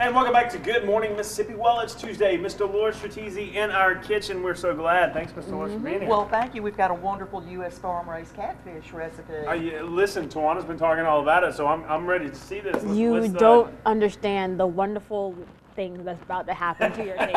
And welcome back to Good Morning Mississippi. Well, it's Tuesday. Mr. Dolores Stratezy in our kitchen. We're so glad. Thanks, Mr. Dolores, for being here. Well, thank you. We've got a wonderful U.S. farm-raised catfish recipe. Listen, Tawana's been talking all about it, so I'm ready to see this. You don't understand the wonderful thing that's about to happen to your taste.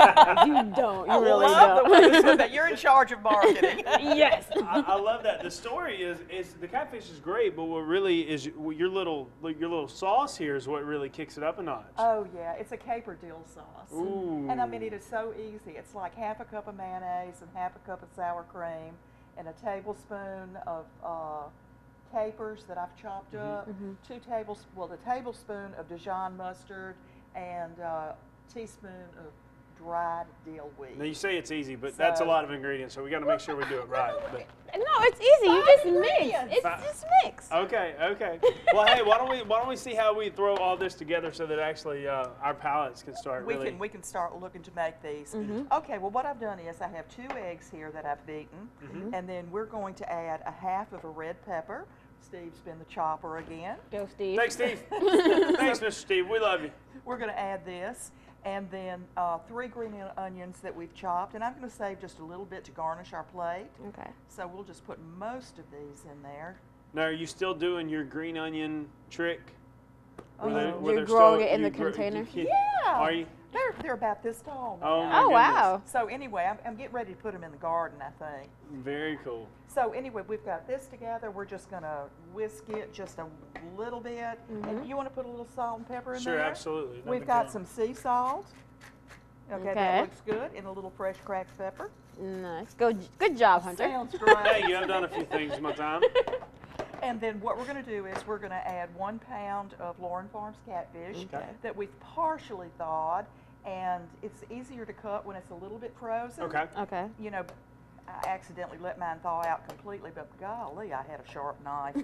You don't. You really don't. You're in charge of marketing. Yes. I love that. The story is the catfish is great, but what really is your little sauce here is what really kicks it up a notch. Oh yeah, it's a caper dill sauce. Ooh. And I mean, it is so easy. It's like half a cup of mayonnaise and half a cup of sour cream and a tablespoon of capers that I've chopped up, the tablespoon of Dijon mustard, and a teaspoon of dried dill weed. Now you say it's easy, but that's a lot of ingredients, so we got to make sure we do it right. But. No, it's easy. You just mix. It's just mix. Okay. Well, hey, why don't we see how we throw all this together so that actually our palates can start We can start looking to make these. Okay. Well, what I've done is I have 2 eggs here that I've beaten, and then we're going to add a half of a red pepper. Steve's been the chopper again. Go, Steve. Thanks, Steve. Thanks, Mr. Steve. We love you. We're going to add this, and then 3 green onions that we've chopped, and I'm going to save just a little bit to garnish our plate. Okay. So we'll just put most of these in there. Now, are you still doing your green onion trick? You're growing it in the container? Yeah. Are you? They're about this tall now. Oh, my Oh, wow. So anyway, I'm getting ready to put them in the garden, I think. Very cool. So anyway, we've got this together. We're just going to whisk it just a little bit. And you want to put a little salt and pepper in there? Sure, absolutely. We've got some sea salt. Okay, that looks good. And a little fresh cracked pepper. Nice. Good job, Hunter. Sounds great. Hey, you have done a few things in my time. And then what we're going to do is we're going to add 1 pound of Lauren Farms catfish that we've partially thawed. And it's easier to cut when it's a little bit frozen. Okay. You know, I accidentally let mine thaw out completely, but golly, I had a sharp knife.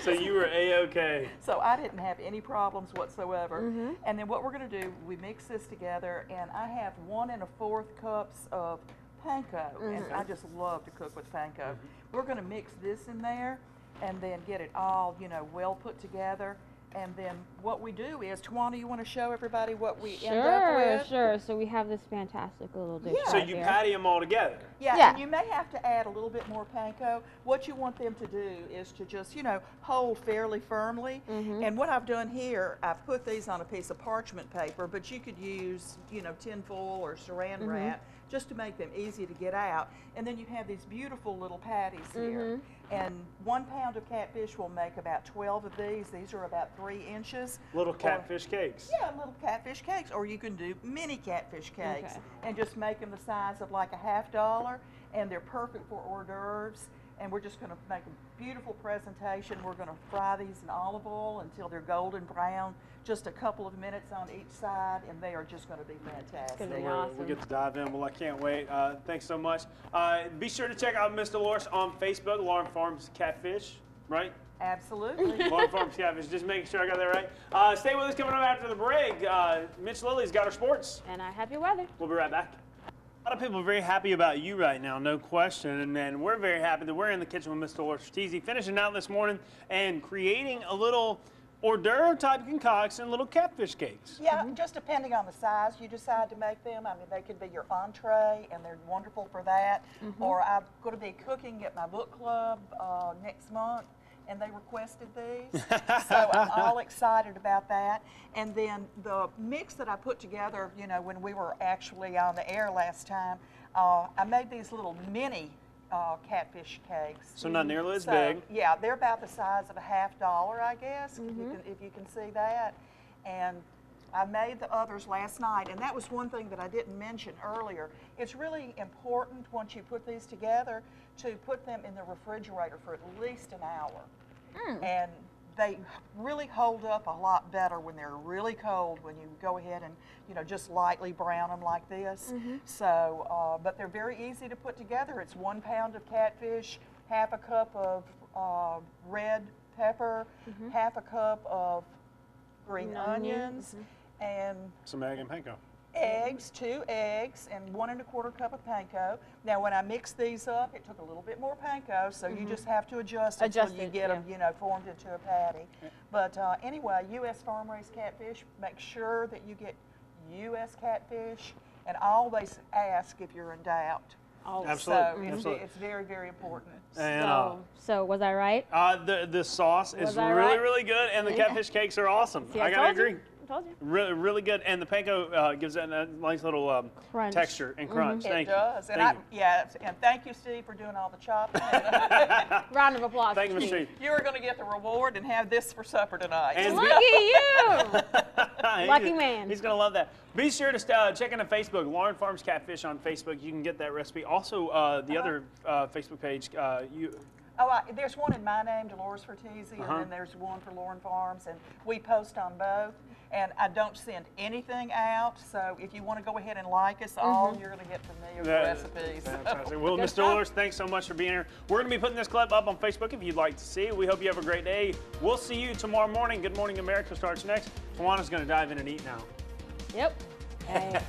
So you were A-okay. So I didn't have any problems whatsoever. And then what we're going to do, we mix this together, and I have 1 1/4 cups of panko, and I just love to cook with panko. We're going to mix this in there, and then get it all, well put together. And then what we do is, Tawana, you want to show everybody what we end up with? Sure. So we have this fantastic little dish. So you patty them all together. Yeah, and you may have to add a little bit more panko. What you want them to do is to just, hold fairly firmly. And what I've done here, I've put these on a piece of parchment paper, but you could use, tinfoil or saran wrap just to make them easy to get out. And then you have these beautiful little patties here. And 1 pound of catfish will make about 12 of these. These are about 3 inches. Little catfish cakes. Yeah, little catfish cakes. Or you can do mini catfish cakes and just make them the size of like a $50. And they're perfect for hors d'oeuvres. And we're just going to make a beautiful presentation. We're going to fry these in olive oil until they're golden brown, just a couple of minutes on each side, and they are just going to be fantastic. We get to dive in. Well, I can't wait. Thanks so much. Be sure to check out Miss Dolores on Facebook, Lauren Farms Catfish, right? Absolutely. Lauren Farms Catfish. Just making sure I got that right. Stay with us. Coming up after the break, Mitch Lilly's got our sports. And our happy weather. We'll be right back. A lot of people are very happy about you right now, no question, and we're very happy that we're in the kitchen with Mr. Dolores Stratezy, finishing out this morning and creating a little hors d'oeuvre type concoction, little catfish cakes. Yeah, just depending on the size you decide to make them. I mean, they could be your entree, and they're wonderful for that. Or I'm going to be cooking at my book club next month, and they requested these. So I'm all excited about that. And then the mix that I put together, when we were actually on the air last time, I made these little mini catfish cakes. So not nearly as big. Yeah, they're about the size of a $50, I guess, if you can see that. And I made the others last night, and that was one thing that I didn't mention earlier. It's really important once you put these together to put them in the refrigerator for at least an hour. And they really hold up a lot better when they're really cold, when you go ahead and just lightly brown them like this. So, but they're very easy to put together. It's 1 pound of catfish, half a cup of red pepper, half a cup of green onions, and some egg and panko. eggs, 2 eggs, and 1 1/4 cup of panko. Now, when I mixed these up, it took a little bit more panko, so you just have to adjust until Adjust you it, get them, yeah. you know, formed into a patty. But anyway, U.S. farm-raised catfish, make sure that you get U.S. catfish, and always ask if you're in doubt. Absolutely. So Absolutely. it's very, very important. And So was I right? the sauce is Was I really, right? really good, and the catfish cakes are awesome. See, I gotta told you. agree. I told you. Really, really good, and the panko gives that a nice little Crunch. texture and crunch. It Thank does. you. And Thank you. and thank you, Steve, for doing all the chopping. Round of applause. Thank you, for Mr. Steve. Chief. You are going to get the reward and have this for supper tonight. And- Lucky you. Lucky man. He's gonna love that. Be sure to check into Facebook, Lauren Farms Catfish on Facebook. You can get that recipe. Also, the other Facebook page, There's one in my name, Dolores Fertizzi, and then there's one for Lauren Farms, and we post on both. And I don't send anything out, so if you want to go ahead and like us, all you're going to get from me are the recipes. Fantastic. Well, Good Mr. stuff. Lewis, thanks so much for being here. We're going to be putting this clip up on Facebook if you'd like to see it. We hope you have a great day. We'll see you tomorrow morning. Good Morning America starts next. Tawana's going to dive in and eat now. Yep. Hey.